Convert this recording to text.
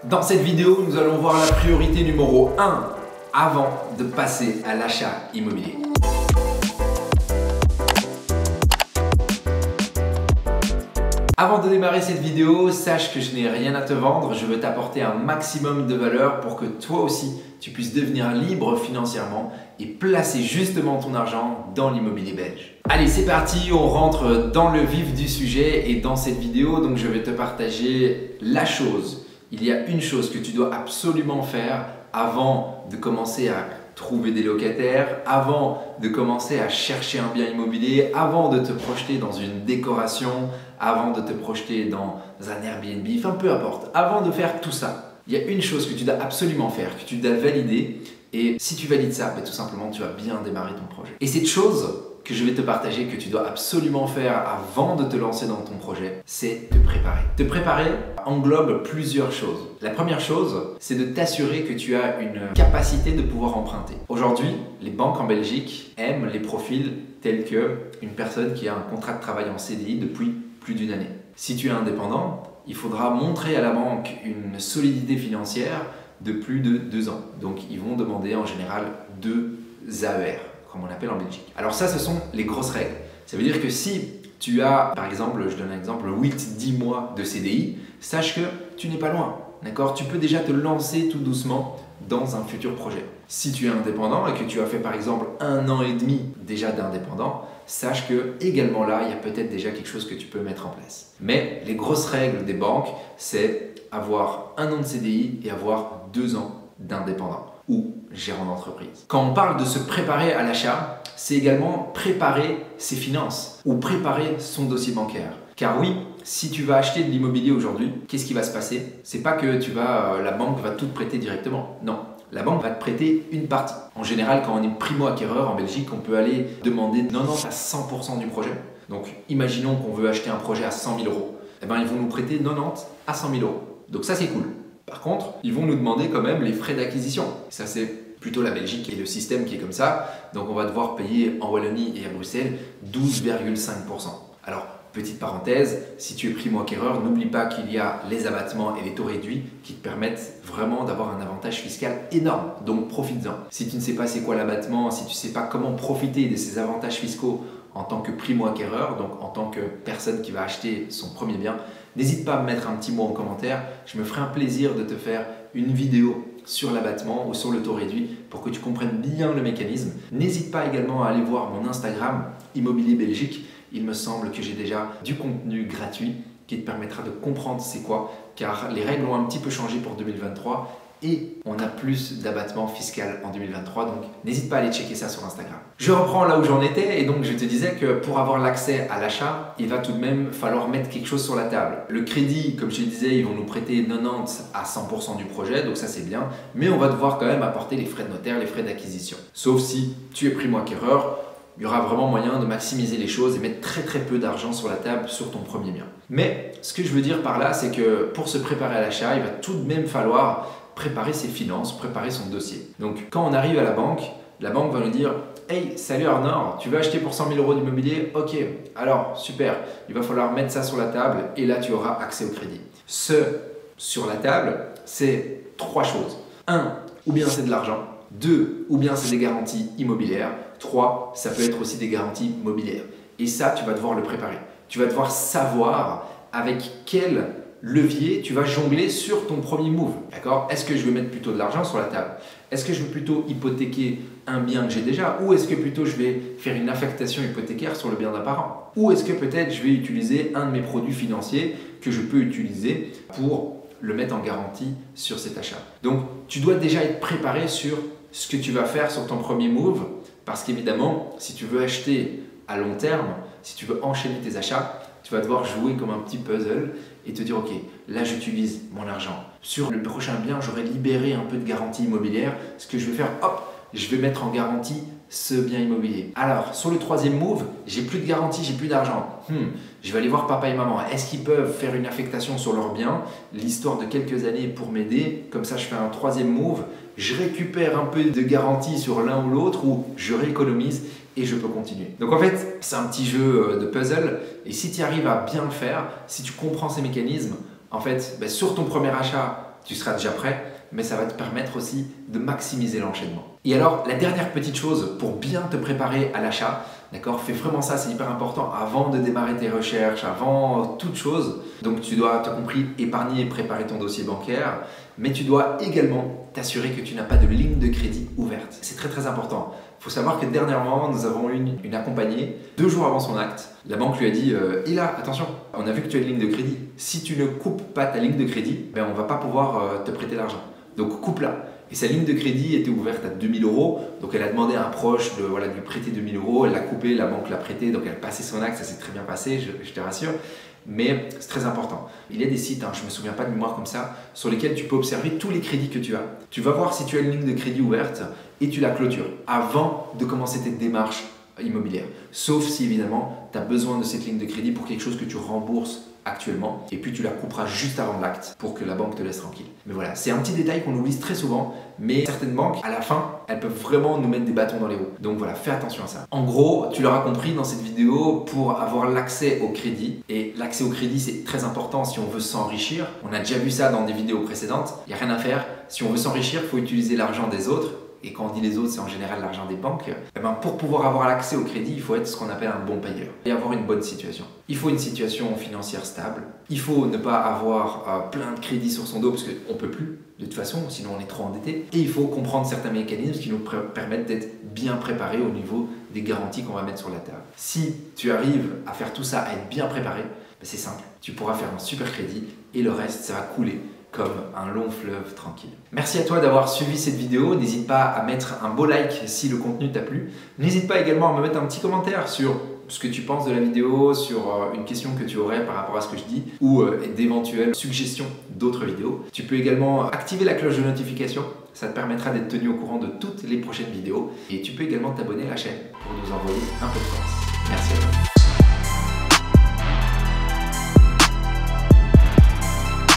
Dans cette vidéo, nous allons voir la priorité numéro 1 avant de passer à l'achat immobilier. Avant de démarrer cette vidéo, sache que je n'ai rien à te vendre, je veux t'apporter un maximum de valeur pour que toi aussi tu puisses devenir libre financièrement et placer justement ton argent dans l'immobilier belge. Allez, c'est parti, on rentre dans le vif du sujet et dans cette vidéo, donc je vais te partager la chose. Il y a une chose que tu dois absolument faire avant de commencer à trouver des locataires, avant de commencer à chercher un bien immobilier, avant de te projeter dans une décoration, avant de te projeter dans un Airbnb, enfin peu importe, avant de faire tout ça. Il y a une chose que tu dois absolument faire, que tu dois valider et si tu valides ça, tout simplement tu vas bien démarrer ton projet. Et cette chose que je vais te partager, que tu dois absolument faire avant de te lancer dans ton projet, c'est te préparer. Te préparer englobe plusieurs choses. La première chose, c'est de t'assurer que tu as une capacité de pouvoir emprunter. Aujourd'hui, les banques en Belgique aiment les profils tels qu'une personne qui a un contrat de travail en CDI depuis plus d'une année. Si tu es indépendant, il faudra montrer à la banque une solidité financière de plus de 2 ans. Donc, ils vont demander en général 2 AER. Comme on appelle en Belgique. Alors ça, ce sont les grosses règles. Ça veut dire que si tu as, par exemple, je donne un exemple, 8-10 mois de CDI, sache que tu n'es pas loin, d'accord? Tu peux déjà te lancer tout doucement dans un futur projet. Si tu es indépendant et que tu as fait par exemple 1 an et demi déjà d'indépendant, sache que également là, il y a peut-être déjà quelque chose que tu peux mettre en place. Mais les grosses règles des banques, c'est avoir 1 an de CDI et avoir 2 ans d'indépendant ou gérant d'entreprise. Quand on parle de se préparer à l'achat, c'est également préparer ses finances ou préparer son dossier bancaire. Car oui, si tu vas acheter de l'immobilier aujourd'hui, qu'est-ce qui va se passer? C'est pas que la banque va tout te prêter directement. Non, la banque va te prêter une partie. En général, quand on est primo-acquéreur en Belgique, on peut aller demander 90 à 100% du projet. Donc, imaginons qu'on veut acheter un projet à 100 000 euros. Eh bien, ils vont nous prêter 90 à 100 000 euros. Donc ça, c'est cool. Par contre, ils vont nous demander quand même les frais d'acquisition. Ça, c'est plutôt la Belgique et le système qui est comme ça. Donc, on va devoir payer en Wallonie et à Bruxelles 12,5%. Alors, petite parenthèse, si tu es primo-acquéreur, n'oublie pas qu'il y a les abattements et les taux réduits qui te permettent vraiment d'avoir un avantage fiscal énorme. Donc, profites-en. Si tu ne sais pas c'est quoi l'abattement, si tu ne sais pas comment profiter de ces avantages fiscaux en tant que primo-acquéreur, donc en tant que personne qui va acheter son premier bien, n'hésite pas à me mettre un petit mot en commentaire. Je me ferai un plaisir de te faire une vidéo sur l'abattement ou sur le taux réduit pour que tu comprennes bien le mécanisme. N'hésite pas également à aller voir mon Instagram Immobilier Belgique. Il me semble que j'ai déjà du contenu gratuit qui te permettra de comprendre c'est quoi, car les règles ont un petit peu changé pour 2023 et on a plus d'abattement fiscal en 2023, donc n'hésite pas à aller checker ça sur Instagram. Je reprends là où j'en étais et donc je te disais que pour avoir l'accès à l'achat, il va tout de même falloir mettre quelque chose sur la table. Le crédit, comme je te disais, ils vont nous prêter 90 à 100% du projet, donc ça c'est bien, mais on va devoir quand même apporter les frais de notaire, les frais d'acquisition. Sauf si tu es primo-acquéreur, il y aura vraiment moyen de maximiser les choses et mettre très peu d'argent sur la table sur ton premier bien. Mais ce que je veux dire par là, c'est que pour se préparer à l'achat, il va tout de même falloir préparer ses finances, préparer son dossier. Donc quand on arrive à la banque va nous dire « Hey, salut Arnaud, tu veux acheter pour 100 000 euros d'immobilier? Ok, alors super, il va falloir mettre ça sur la table et là tu auras accès au crédit. » Ce sur la table, c'est 3 choses. 1, ou bien c'est de l'argent. 2, ou bien c'est des garanties immobilières. 3, ça peut être aussi des garanties mobilières. Et ça, tu vas devoir le préparer. Tu vas devoir savoir avec quel levier tu vas jongler sur ton premier move. D'accord? Est-ce que je vais mettre plutôt de l'argent sur la table? Est-ce que je vais plutôt hypothéquer un bien que j'ai déjà? Ou est-ce que plutôt je vais faire une affectation hypothécaire sur le bien d'un parent? Ou est-ce que peut-être je vais utiliser un de mes produits financiers que je peux utiliser pour le mettre en garantie sur cet achat? Donc, tu dois déjà être préparé sur ce que tu vas faire sur ton premier move parce qu'évidemment, si tu veux acheter à long terme, si tu veux enchaîner tes achats, tu vas devoir jouer comme un petit puzzle et te dire ok, là j'utilise mon argent. Sur le prochain bien, j'aurais libéré un peu de garantie immobilière. Ce que je vais faire, hop, je vais mettre en garantie ce bien immobilier. Alors, sur le troisième move, j'ai plus de garantie, j'ai plus d'argent. Je vais aller voir papa et maman. Est-ce qu'ils peuvent faire une affectation sur leur bien, l'histoire de quelques années pour m'aider? Comme ça, je fais un troisième move. Je récupère un peu de garantie sur l'un ou l'autre ou je rééconomise et je peux continuer. Donc en fait, c'est un petit jeu de puzzle et si tu arrives à bien le faire, si tu comprends ces mécanismes, en fait, sur ton premier achat, tu seras déjà prêt, mais ça va te permettre aussi de maximiser l'enchaînement. Et alors, la dernière petite chose pour bien te préparer à l'achat, d'accord, fais vraiment ça, c'est hyper important avant de démarrer tes recherches, avant toute chose. Donc tu dois, tu as compris, épargner et préparer ton dossier bancaire, mais tu dois également t'assurer que tu n'as pas de ligne de crédit ouverte. C'est très très important. Il faut savoir que dernièrement, nous avons eu une accompagnée, 2 jours avant son acte. La banque lui a dit « Et là, attention, on a vu que tu as une ligne de crédit. Si tu ne coupes pas ta ligne de crédit, ben, on ne va pas pouvoir te prêter l'argent. Donc coupe-la. » Et sa ligne de crédit était ouverte à 2 000 €. Donc elle a demandé à un proche de lui prêter 2 000 €. Elle l'a coupé, la banque l'a prêté. Donc elle passait son acte, ça s'est très bien passé, je te rassure. Mais c'est très important. Il y a des sites, je ne me souviens pas de mémoire comme ça, sur lesquels tu peux observer tous les crédits que tu as. Tu vas voir si tu as une ligne de crédit ouverte et tu la clôtures avant de commencer tes démarches immobilières. Sauf si évidemment tu as besoin de cette ligne de crédit pour quelque chose que tu rembourses actuellement et puis tu la couperas juste avant l'acte pour que la banque te laisse tranquille. Mais voilà, c'est un petit détail qu'on oublie très souvent, mais certaines banques, à la fin, elles peuvent vraiment nous mettre des bâtons dans les roues. Donc voilà, fais attention à ça. En gros, tu l'auras compris dans cette vidéo, pour avoir l'accès au crédit, et l'accès au crédit c'est très important si on veut s'enrichir. On a déjà vu ça dans des vidéos précédentes, il n'y a rien à faire. Si on veut s'enrichir, il faut utiliser l'argent des autres. Et quand on dit les autres, c'est en général l'argent des banques. Et pour pouvoir avoir l'accès au crédit, il faut être ce qu'on appelle un bon payeur et avoir une bonne situation. Il faut une situation financière stable. Il faut ne pas avoir plein de crédits sur son dos parce qu'on ne peut plus de toute façon, sinon on est trop endetté. Et il faut comprendre certains mécanismes qui nous permettent d'être bien préparés au niveau des garanties qu'on va mettre sur la table. Si tu arrives à faire tout ça, à être bien préparé, c'est simple. Tu pourras faire un super crédit et le reste, ça va couler comme un long fleuve tranquille. Merci à toi d'avoir suivi cette vidéo. N'hésite pas à mettre un beau like si le contenu t'a plu. N'hésite pas également à me mettre un petit commentaire sur ce que tu penses de la vidéo, sur une question que tu aurais par rapport à ce que je dis ou d'éventuelles suggestions d'autres vidéos. Tu peux également activer la cloche de notification. Ça te permettra d'être tenu au courant de toutes les prochaines vidéos. Et tu peux également t'abonner à la chaîne pour nous envoyer un peu de force. Merci à toi.